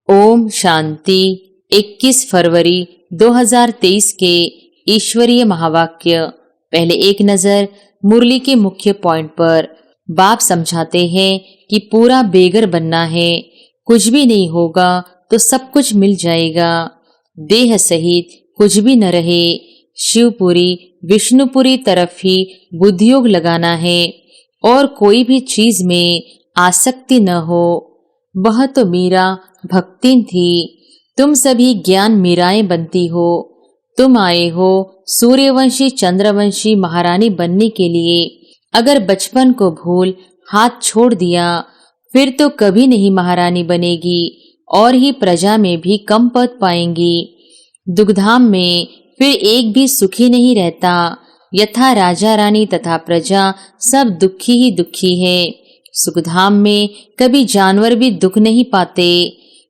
ओम शांति। 21 फरवरी 2023 के ईश्वरीय महावाक्य। पहले एक नजर मुरली के मुख्य पॉइंट पर। बाप समझाते हैं कि पूरा बेगर बनना है, कुछ भी नहीं होगा तो सब कुछ मिल जाएगा। देह सहित कुछ भी न रहे, शिवपुरी विष्णुपुरी तरफ ही बुद्धियोग लगाना है और कोई भी चीज में आसक्ति न हो। वह तो मीरा भक्तिन थी, तुम सभी ज्ञान मीराएं बनती हो। तुम आए हो सूर्यवंशी चंद्रवंशी महारानी बनने के लिए। अगर बचपन को भूल हाथ छोड़ दिया फिर तो कभी नहीं महारानी बनेगी और ही प्रजा में भी कम पद पाएंगी। दुग्धाम में फिर एक भी सुखी नहीं रहता। यथा राजा रानी तथा प्रजा सब दुखी ही दुखी है। सुखधाम में कभी जानवर भी दुख नहीं पाते।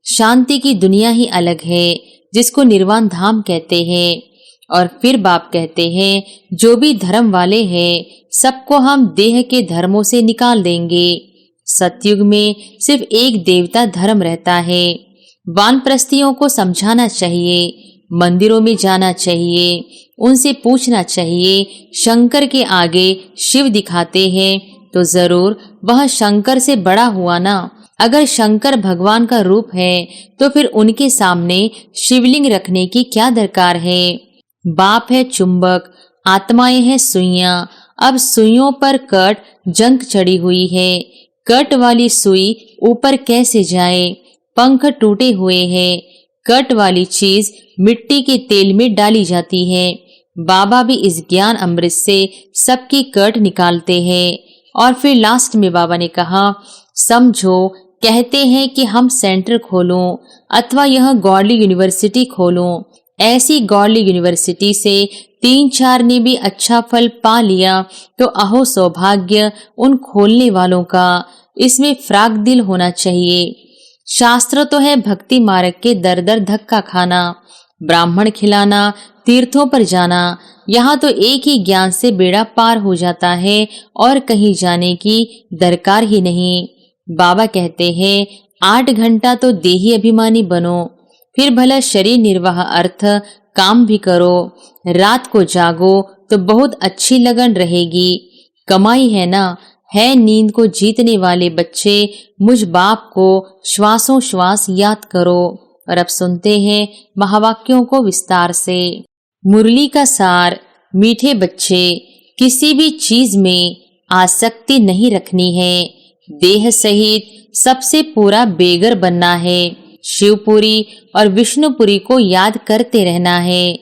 शांति की दुनिया ही अलग है जिसको निर्वाण धाम कहते हैं। और फिर बाप कहते हैं जो भी धर्म वाले हैं सबको हम देह के धर्मों से निकाल देंगे। सतयुग में सिर्फ एक देवता धर्म रहता है। वानप्रस्थियों को समझाना चाहिए, मंदिरों में जाना चाहिए, उनसे पूछना चाहिए शंकर के आगे शिव दिखाते हैं तो जरूर वह शंकर से बड़ा हुआ ना। अगर शंकर भगवान का रूप है तो फिर उनके सामने शिवलिंग रखने की क्या दरकार है। बाप है चुंबक, आत्माएं हैं सुइयां। अब सुइयों पर कट जंग चढ़ी हुई है। कट वाली सुई ऊपर कैसे जाए, पंख टूटे हुए हैं। कट वाली चीज मिट्टी के तेल में डाली जाती है। बाबा भी इस ज्ञान अमृत से सबकी कट निकालते हैं। और फिर लास्ट में बाबा ने कहा समझो, कहते हैं कि हम सेंटर खोलों अथवा यह गॉडली यूनिवर्सिटी खोलों। ऐसी गॉडली यूनिवर्सिटी से 3-4 ने भी अच्छा फल पा लिया तो अहो सौभाग्य उन खोलने वालों का। इसमें फ्राक दिल होना चाहिए। शास्त्र तो है भक्ति मार्ग के दर दर धक्का खाना, ब्राह्मण खिलाना, तीर्थों पर जाना। यहाँ तो एक ही ज्ञान से बेड़ा पार हो जाता है और कहीं जाने की दरकार ही नहीं। बाबा कहते हैं 8 घंटा तो देही अभिमानी बनो, फिर भला शरीर निर्वाह अर्थ काम भी करो। रात को जागो तो बहुत अच्छी लगन रहेगी। कमाई है ना, है नींद को जीतने वाले बच्चे मुझ बाप को श्वासों श्वास याद करो। और अब सुनते हैं महावाक्यों को विस्तार से। मुरली का सार। मीठे बच्चे, किसी भी चीज में आसक्ति नहीं रखनी है। देह सहित सबसे पूरा बेगर बनना है। शिवपुरी और विष्णुपुरी को याद करते रहना है।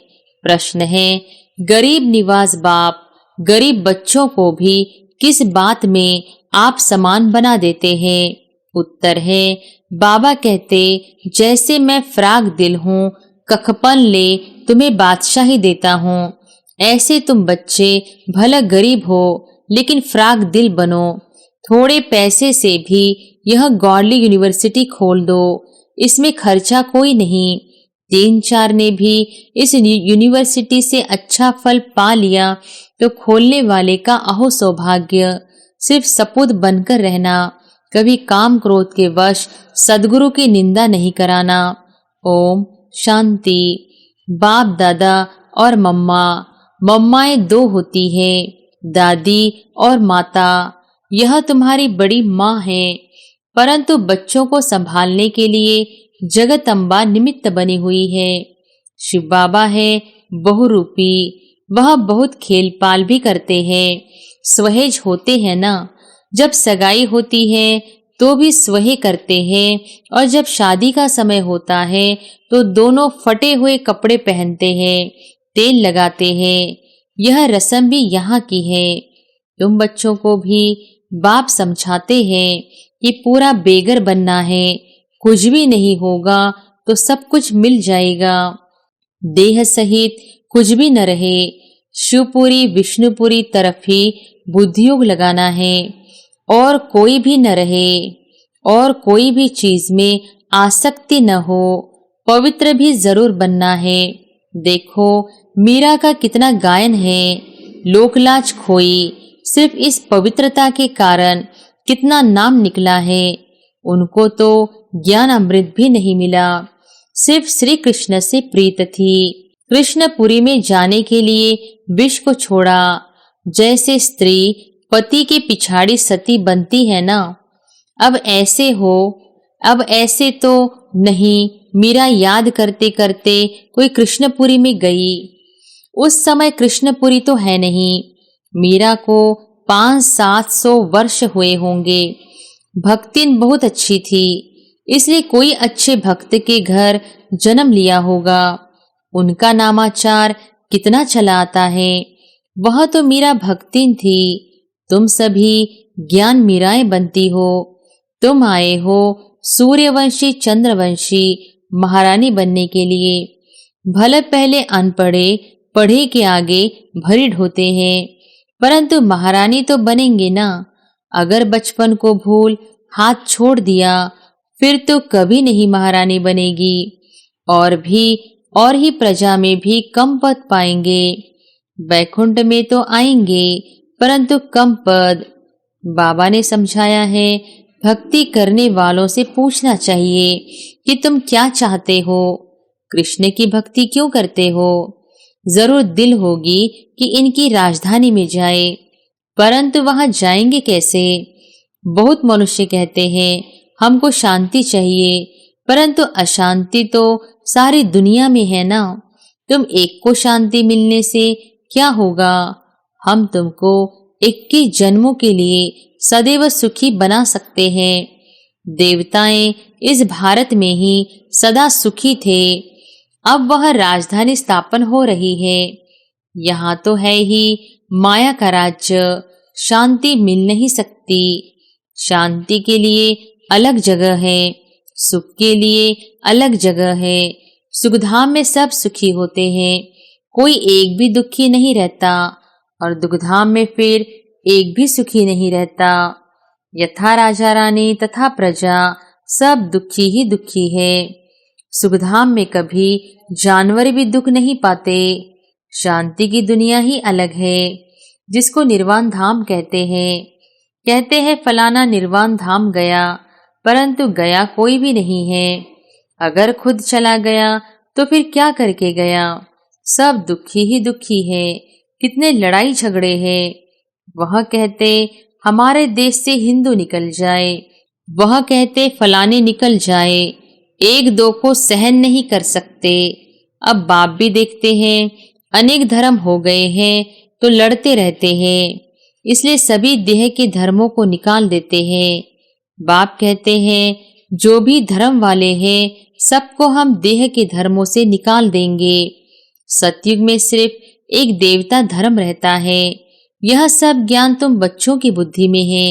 प्रश्न है गरीब निवास बाप, गरीब बच्चों को भी किस बात में आप समान बना देते हैं। उत्तर है बाबा कहते जैसे मैं फ्राक दिल हूँ, कखपन ले तुम्हें बादशाही देता हूँ, ऐसे तुम बच्चे भला गरीब हो लेकिन फ्राक दिल बनो। थोड़े पैसे से भी यह गॉडली यूनिवर्सिटी खोल दो, इसमें खर्चा कोई नहीं। 3-4 ने भी इस यूनिवर्सिटी से अच्छा फल पा लिया तो खोलने वाले का अहो सौभाग्य। सिर्फ सपूत बनकर रहना, कभी काम क्रोध के वश सदगुरु की निंदा नहीं कराना। ओम शांति। बाप दादा और मम्माएं 2 होती है, दादी और माता। यह तुम्हारी बड़ी माँ है, परंतु बच्चों को संभालने के लिए जगदम्बा निमित्त बनी हुई है। शिव बाबा है बहुरूपी, वह बहुत खेल पाल भी करते हैं। सहेज होते हैं ना, जब सगाई होती है तो भी स्वहे करते हैं और जब शादी का समय होता है तो दोनों फटे हुए कपड़े पहनते हैं, तेल लगाते हैं। यह रस्म भी यहाँ की है। तुम बच्चों को भी बाप समझाते हैं कि पूरा बेगर बनना है, कुछ भी नहीं होगा तो सब कुछ मिल जाएगा। देह सहित कुछ भी न रहे, शिवपुरी विष्णुपुरी तरफ ही बुद्धियोग लगाना है और कोई भी न रहे और कोई भी चीज में आसक्ति न हो। पवित्र भी जरूर बनना है। देखो मीरा का कितना गायन है, लोकलाज खोई, सिर्फ इस पवित्रता के कारण कितना नाम निकला है। उनको तो ज्ञान अमृत भी नहीं मिला, सिर्फ श्री कृष्ण से प्रीत थी। कृष्णपुरी में जाने के लिए विष को छोड़ा। जैसे स्त्री पति के पिछाड़ी सती बनती है ना, अब ऐसे तो नहीं। मीरा याद करते करते कोई कृष्णपुरी में गई। उस समय कृष्णपुरी तो है नहीं। मीरा को 500-700 वर्ष हुए होंगे। भक्तिन बहुत अच्छी थी, इसलिए कोई अच्छे भक्त के घर जन्म लिया होगा। उनका नामाचार कितना चला आता है। वह तो मीरा भक्तिन थी। तुम सभी ज्ञान मीराएं बनती हो। तुम आए हो सूर्यवंशी चंद्रवंशी महारानी बनने के लिए। भले पहले अनपढ़े पढ़े के आगे भरीड होते हैं, परंतु महारानी तो बनेंगे ना। अगर बचपन को भूल हाथ छोड़ दिया फिर तो कभी नहीं महारानी बनेगी। और ही प्रजा में भी कम पद पाएंगे। वैकुंठ में तो आएंगे परंतु कम पद। बाबा ने समझाया है, भक्ति करने वालों से पूछना चाहिए कि तुम क्या चाहते हो, कृष्ण की भक्ति क्यों करते हो। जरूर दिल होगी कि इनकी राजधानी में जाए, परंतु वहां जाएंगे कैसे। बहुत मनुष्य कहते हैं हमको शांति चाहिए, परंतु अशांति तो सारी दुनिया में है ना। तुम एक को शांति मिलने से क्या होगा। हम तुमको 21 जन्मों के लिए सदैव सुखी बना सकते हैं। देवताएं इस भारत में ही सदा सुखी थे। अब वह राजधानी स्थापन हो रही है। यहाँ तो है ही माया का राज्य। शांति मिल नहीं सकती। शांति के लिए अलग जगह है, सुख के लिए अलग जगह है। सुखधाम में सब सुखी होते हैं, कोई एक भी दुखी नहीं रहता, और दुखधाम में फिर एक भी सुखी नहीं रहता। यथा राजा रानी तथा प्रजा सब दुखी ही दुखी है। सुखधाम में कभी जानवर भी दुख नहीं पाते। शांति की दुनिया ही अलग है, जिसको निर्वाण धाम कहते हैं। कहते हैं फलाना निर्वाण धाम गया, परंतु गया कोई भी नहीं है। अगर खुद चला गया तो फिर क्या करके गया। सब दुखी ही दुखी है। कितने लड़ाई झगड़े हैं। वह कहते हमारे देश से हिंदू निकल जाए, वह कहते फलाने निकल जाए। एक दो को सहन नहीं कर सकते। अब बाप भी देखते हैं अनेक धर्म हो गए हैं तो लड़ते रहते हैं, इसलिए सभी देह के धर्मों को निकाल देते हैं। बाप कहते हैं जो भी धर्म वाले हैं सबको हम देह के धर्मों से निकाल देंगे। सतयुग में सिर्फ एक देवता धर्म रहता है। यह सब ज्ञान तुम बच्चों की बुद्धि में है।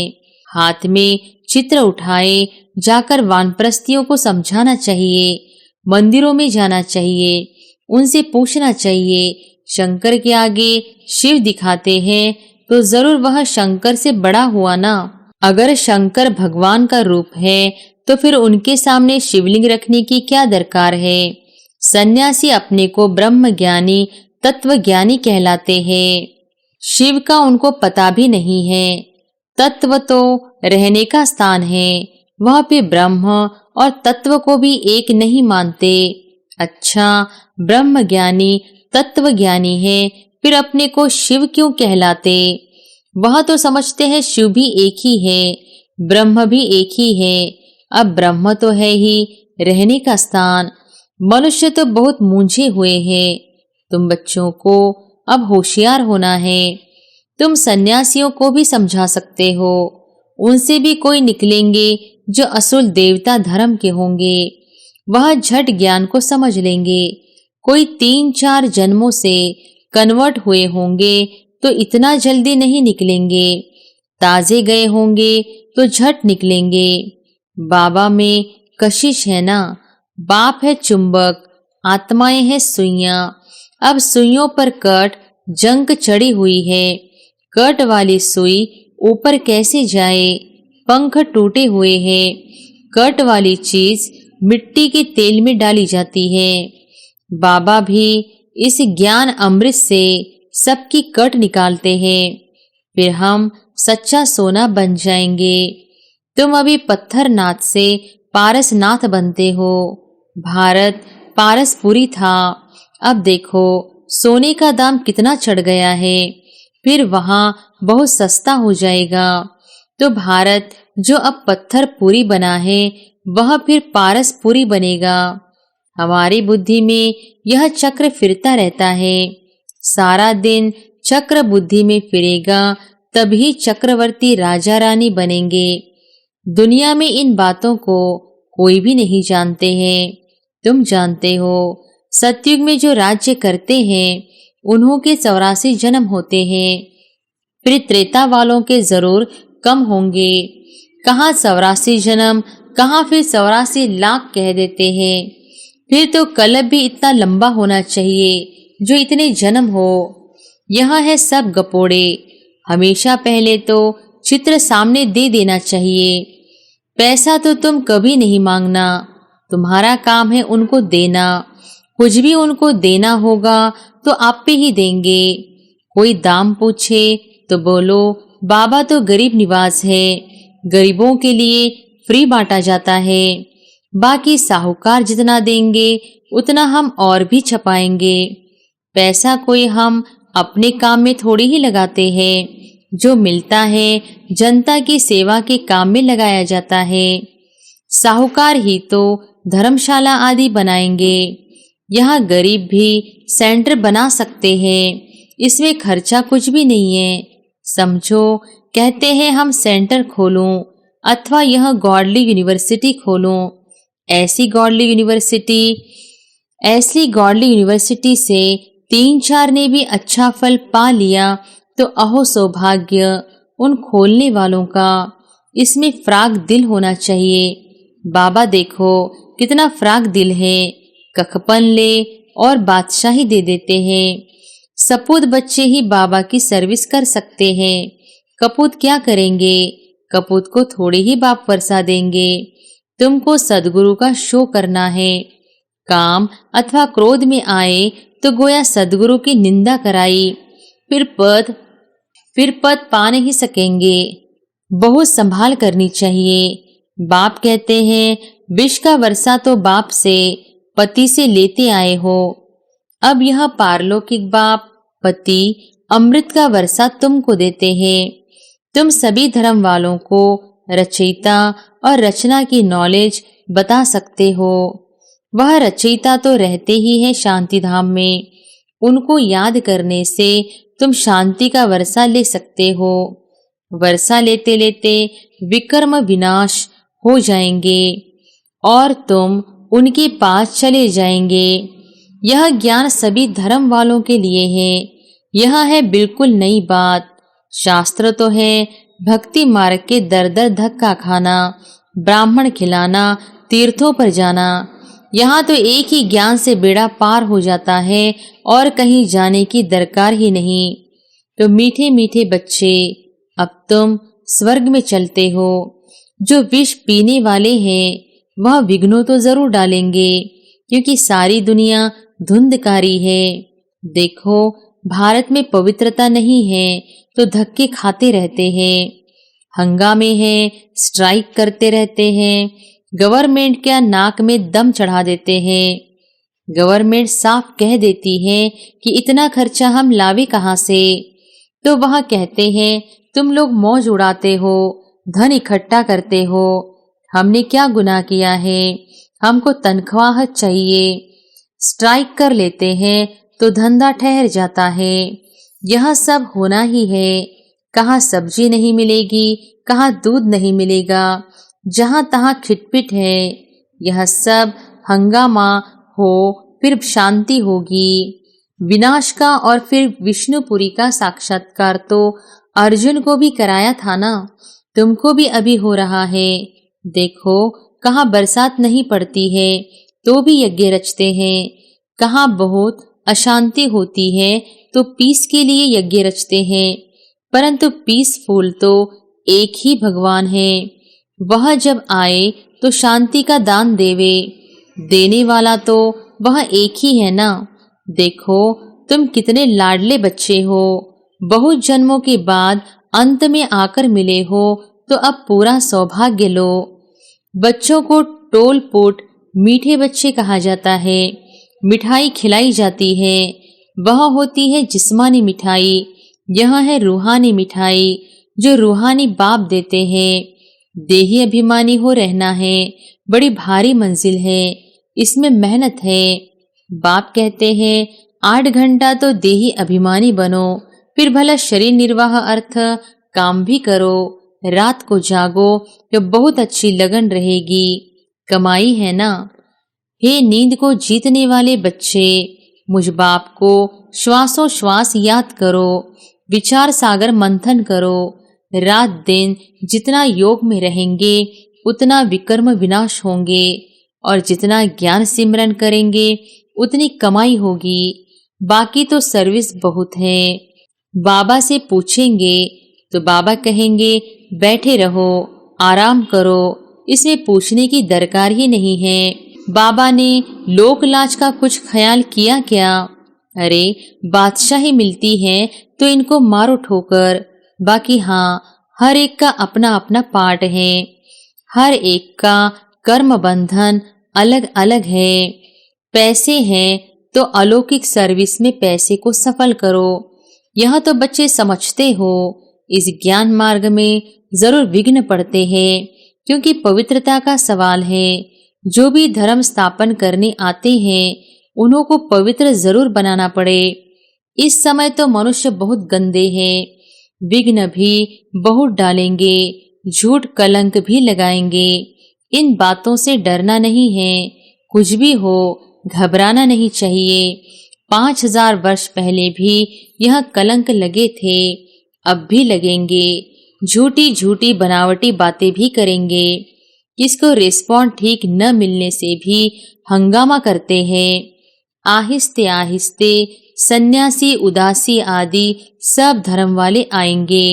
हाथ में चित्र उठाए जाकर वानप्रस्थियों को समझाना चाहिए। मंदिरों में जाना चाहिए, उनसे पूछना चाहिए शंकर के आगे शिव दिखाते हैं तो जरूर वह शंकर से बड़ा हुआ ना। अगर शंकर भगवान का रूप है तो फिर उनके सामने शिवलिंग रखने की क्या दरकार है। सन्यासी अपने को ब्रह्म ज्ञानी तत्व ज्ञानी कहलाते हैं। शिव का उनको पता भी नहीं है। तत्व तो रहने का स्थान है, वह भी ब्रह्म और तत्व को भी एक नहीं मानते। अच्छा, ब्रह्म ज्ञानी तत्व ज्ञानी है, फिर अपने को शिव क्यों कहलाते। वह तो समझते हैं शिव भी एक ही है, ब्रह्म भी एक ही है। अब ब्रह्म तो है ही रहने का स्थान। मनुष्य तो बहुत मूंझे हुए हैं। तुम बच्चों को अब होशियार होना है। तुम सन्यासियों को भी समझा सकते हो, उनसे भी कोई निकलेंगे जो असुल देवता धर्म के होंगे। वह झट ज्ञान को समझ लेंगे। कोई 3-4 जन्मों से कन्वर्ट हुए होंगे तो इतना जल्दी नहीं निकलेंगे। ताजे गए होंगे तो झट निकलेंगे। बाबा में कशिश है ना। बाप है चुंबक, आत्माएं हैं सुइयां। अब सुइयों पर कट जंग चढ़ी हुई है। कट वाली सुई ऊपर कैसे जाए। पंख टूटे हुए हैं। कट वाली चीज मिट्टी के तेल में डाली जाती है। बाबा भी इस ज्ञान अमृत से सबकी कट निकालते हैं, फिर हम सच्चा सोना बन जाएंगे। तुम अभी पत्थर नाथ से पारसनाथ बनते हो। भारत पारसपुरी था, अब देखो सोने का दाम कितना चढ़ गया है, फिर वहां बहुत सस्ता हो जाएगा। तो भारत जो अब पत्थरपुरी बना है वह फिर पारसपुरी बनेगा। हमारी बुद्धि में यह चक्र फिरता रहता है, सारा दिन चक्र बुद्धि में फिरेगा, तभी चक्रवर्ती राजा रानी बनेंगे। दुनिया में इन बातों को कोई भी नहीं जानते हैं, तुम जानते हो। सतयुग में जो राज्य करते हैं उन्हों के 84 जन्म होते हैं, फिर त्रेता वालों के जरूर कम होंगे। कहाँ 84 जन्म, कहाँ फिर 84 लाख कह देते हैं। फिर तो कल्प भी इतना लंबा होना चाहिए जो इतने जन्म हो। यह है सब गपोड़े। हमेशा पहले तो चित्र सामने दे देना चाहिए। पैसा तो तुम कभी नहीं मांगना, तुम्हारा काम है उनको देना। कुछ भी उनको देना होगा तो आप पे ही देंगे। कोई दाम पूछे तो बोलो बाबा तो गरीब निवाज है, गरीबों के लिए फ्री बांटा जाता है। बाकी साहूकार जितना देंगे उतना हम और भी छपाएंगे। पैसा कोई हम अपने काम में थोड़ी ही लगाते हैं, जो मिलता है जनता की सेवा के काम में लगाया जाता है। साहूकार ही तो धर्मशाला आदि बनाएंगे। यहाँ गरीब भी सेंटर बना सकते हैं, इसमें खर्चा कुछ भी नहीं है। समझो कहते हैं हम सेंटर खोलूं अथवा यह गॉडली यूनिवर्सिटी खोलूं। ऐसी गॉडली यूनिवर्सिटी से 3-4 ने भी अच्छा फल पा लिया तो अहो सौभाग्य उन खोलने वालों का। इसमें फ्राक दिल होना चाहिए। बाबा देखो कितना फ्राक दिल है, कखपन ले और बादशाही दे देते हैं। सपूत बच्चे ही बाबा की सर्विस कर सकते हैं। कपूत क्या करेंगे? कपूत को थोड़े ही बाप वर्षा देंगे। तुमको सदगुरु का शो करना है। काम अथवा क्रोध में आए तो गोया सदगुरु की निंदा कराई, फिर पद पा नहीं सकेंगे। बहुत संभाल करनी चाहिए। बाप कहते हैं विष का वर्षा तो बाप से, पति से लेते आए हो। अब यह पारलौकिक बाप पति अमृत का वर्षा तुमको देते हैं। तुम सभी धर्म वालों को रचयिता और रचना की नॉलेज बता सकते हो। वह रचयिता तो रहते ही हैं शांति धाम में, उनको याद करने से तुम शांति का वर्षा ले सकते हो। वर्षा लेते लेते विकर्म विनाश हो जाएंगे और तुम उनके पास चले जाएंगे। यह ज्ञान सभी धर्म वालों के लिए है। यह है बिल्कुल नई बात। शास्त्र तो है भक्ति मार्ग के दर दर धक्का खाना, ब्राह्मण खिलाना, तीर्थों पर जाना। यहाँ तो एक ही ज्ञान से बेड़ा पार हो जाता है और कहीं जाने की दरकार ही नहीं। तो मीठे मीठे बच्चे, अब तुम स्वर्ग में चलते हो। जो विष पीने वाले हैं वह विघ्नों तो जरूर डालेंगे, क्योंकि सारी दुनिया धुंधकारी है। देखो भारत में पवित्रता नहीं है तो धक्के खाते रहते हैं, हंगामे हैं, स्ट्राइक करते रहते हैं। गवर्नमेंट क्या नाक में दम चढ़ा देते हैं। गवर्नमेंट साफ कह देती है कि इतना खर्चा हम लावे कहाँ से, तो वह कहते हैं तुम लोग मौज उड़ाते हो, धन इकट्ठा करते हो। हमने क्या गुनाह किया है? हमको तनख्वाह चाहिए। स्ट्राइक कर लेते हैं तो धंधा ठहर जाता है। यह सब होना ही है। कहाँ सब्जी नहीं मिलेगी, कहाँ दूध नहीं मिलेगा, जहाँ तहाँ खिटपिट है। यह सब हंगामा हो फिर शांति होगी। विनाश का और फिर विष्णुपुरी का साक्षात्कार तो अर्जुन को भी कराया था ना, तुमको भी अभी हो रहा है। देखो कहाँ बरसात नहीं पड़ती है तो भी यज्ञ रचते हैं, कहाँ बहुत अशांति होती है तो पीस के लिए यज्ञ रचते हैं। परंतु पीसफुल तो एक ही भगवान है। वह जब आए तो शांति का दान देवे। देने वाला तो वह एक ही है ना। देखो तुम कितने लाडले बच्चे हो, बहुत जन्मों के बाद अंत में आकर मिले हो, तो अब पूरा सौभाग्य लो। बच्चों को टोल-पोट मीठे बच्चे कहा जाता है। मिठाई खिलाई जाती है, वह होती है जिस्मानी मिठाई। यह है रूहानी मिठाई जो रूहानी बाप देते हैं। देही अभिमानी हो रहना है, बड़ी भारी मंजिल है, इसमें मेहनत है। बाप कहते हैं 8 घंटा तो देही अभिमानी बनो, फिर भला शरीर निर्वाह अर्थ काम भी करो। रात को जागो तो बहुत अच्छी लगन रहेगी, कमाई है ना। हे नींद को जीतने वाले बच्चे, मुझ बाप को श्वासों श्वास याद करो, विचार सागर मंथन करो। रात दिन जितना योग में रहेंगे उतना विकर्म विनाश होंगे, और जितना ज्ञान सिमरन करेंगे उतनी कमाई होगी। बाकी तो सर्विस बहुत है। बाबा से पूछेंगे तो बाबा कहेंगे बैठे रहो, आराम करो, इसमें पूछने की दरकार ही नहीं है। बाबा ने लोक लाज का कुछ ख्याल किया क्या? अरे बादशाही मिलती है तो इनको मारो ठोकर। बाकी हाँ, हर एक का अपना अपना पार्ट है, हर एक का कर्म बंधन अलग अलग है। पैसे हैं तो अलौकिक सर्विस में पैसे को सफल करो। यह तो बच्चे समझते हो, इस ज्ञान मार्ग में जरूर विघ्न पड़ते हैं, क्योंकि पवित्रता का सवाल है। जो भी धर्म स्थापन करने आते हैं उन्हों को पवित्र जरूर बनाना पड़े। इस समय तो मनुष्य बहुत गंदे हैं, विघ्न भी बहुत डालेंगे, झूठ कलंक भी लगाएंगे। इन बातों से डरना नहीं है, कुछ भी हो घबराना नहीं चाहिए। 5000 वर्ष पहले भी यह कलंक लगे थे, अब भी लगेंगे। झूठी झूठी बनावटी बातें भी करेंगे, किसको रिस्पॉन्ड ठीक न मिलने से भी हंगामा करते हैं। आहिस्ते आहिस्ते सन्यासी उदासी आदि सब धर्म वाले आएंगे।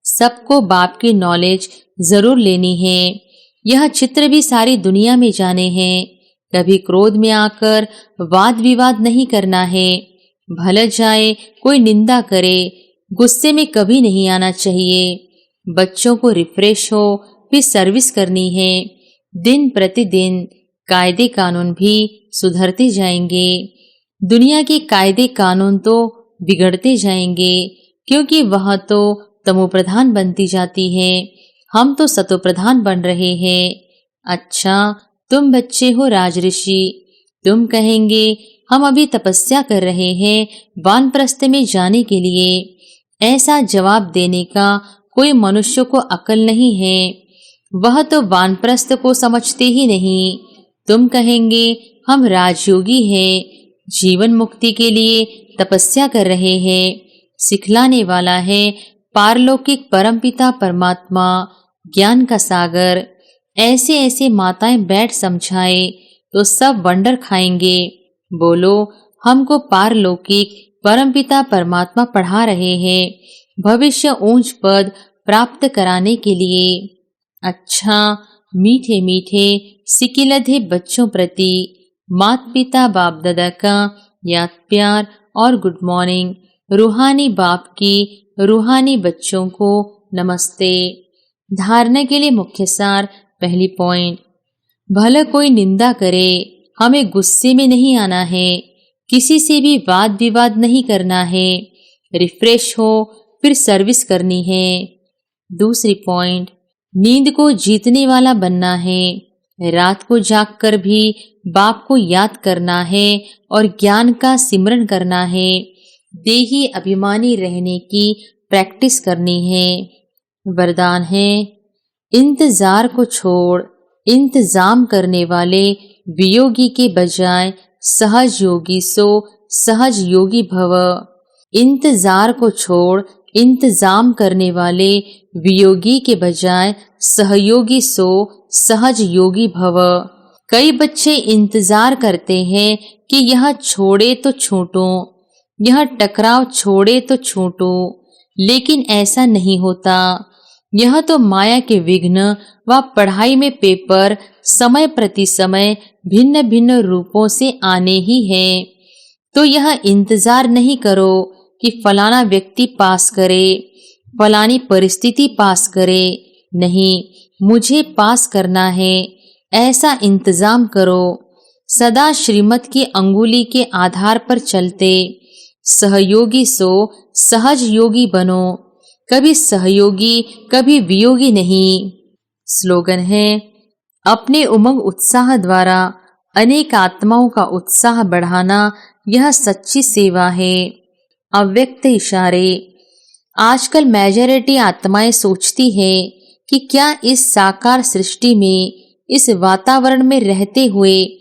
सबको बाप की नॉलेज जरूर लेनी है। यह चित्र भी सारी दुनिया में जाने हैं। कभी क्रोध में आकर वाद विवाद नहीं करना है। भले जाए कोई निंदा करे, गुस्से में कभी नहीं आना चाहिए। बच्चों को रिफ्रेश हो फिर सर्विस करनी है। दिन प्रतिदिन कायदे कानून भी सुधरते जाएंगे। दुनिया के कायदे कानून तो बिगड़ते जाएंगे, क्योंकि वह तो तमोप्रधान बनती जाती है, हम तो सतोप्रधान बन रहे हैं। अच्छा, तुम बच्चे हो राजऋषि, तुम कहेंगे हम अभी तपस्या कर रहे हैं वानप्रस्थ में जाने के लिए। ऐसा जवाब देने का कोई मनुष्य को अकल नहीं है, वह तो वानप्रस्थ को समझते ही नहीं। तुम कहेंगे हम राजयोगी हैं, जीवन मुक्ति के लिए तपस्या कर रहे हैं। सिखलाने वाला है पारलौकिक परमपिता परमात्मा, ज्ञान का सागर। ऐसे ऐसे माताएं बैठ समझाए तो सब वंडर खाएंगे। बोलो, हमको पारलौकिक परमपिता परमात्मा पढ़ा रहे हैं भविष्य ऊंच पद प्राप्त कराने के लिए। अच्छा, मीठे मीठे सिकिलधे बच्चों प्रति माता पिता बाप दादा का याद प्यार और गुड मॉर्निंग। रूहानी बाप की रूहानी बच्चों को नमस्ते। धारणा के लिए मुख्य सार। पहली पॉइंट, भले कोई निंदा करे, हमें गुस्से में नहीं आना है, किसी से भी वाद विवाद नहीं करना है, रिफ्रेश हो फिर सर्विस करनी है। दूसरी पॉइंट, नींद को जीतने वाला बनना है, रात को जागकर भी बाप को याद करना है और ज्ञान का सिमरन करना है। देही अभिमानी रहने की प्रैक्टिस करनी है। वरदान है, इंतजार को छोड़, इंतजाम करने वाले वियोगी के बजाय सहज योगी सो सहज योगी भव। इंतजार को छोड़, इंतजाम करने वाले वियोगी के बजाय सहयोगी सो सहज योगी भव। कई बच्चे इंतजार करते हैं कि यह छोड़े तो छूटूं, यह टकराव छोड़े तो छूटूं, लेकिन ऐसा नहीं होता। यह तो माया के विघ्न व पढ़ाई में पेपर समय प्रति समय भिन्न भिन्न रूपों से आने ही हैं। तो यह इंतजार नहीं करो कि फलाना व्यक्ति पास करे, फलानी परिस्थिति पास करे। नहीं, मुझे पास करना है। ऐसा इंतजाम करो, सदा श्रीमत की अंगुली के आधार पर चलते सहयोगी सो सहज योगी बनो, कभी सहयोगी कभी वियोगी नहीं। स्लोगन है, अपने उमंग उत्साह द्वारा अनेक आत्माओं का उत्साह बढ़ाना यह सच्ची सेवा है। अव्यक्त इशारे। आजकल मेजॉरिटी आत्माएं सोचती है कि क्या इस साकार सृष्टि में, इस वातावरण में रहते हुए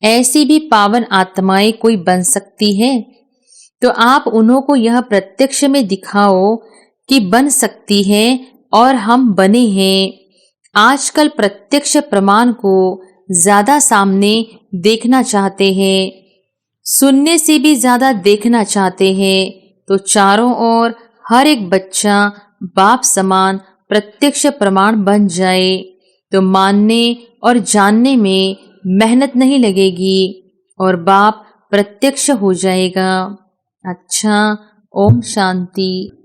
ऐसी भी पावन आत्माएं कोई बन सकती है? तो आप उन्हों को यह प्रत्यक्ष में दिखाओ कि बन सकती है और हम बने हैं। आजकल प्रत्यक्ष प्रमाण को ज्यादा सामने देखना चाहते हैं, सुनने से भी ज्यादा देखना चाहते हैं। तो चारों ओर हर एक बच्चा बाप समान प्रत्यक्ष प्रमाण बन जाए तो मानने और जानने में मेहनत नहीं लगेगी और बाप प्रत्यक्ष हो जाएगा। अच्छा, ओम शांति।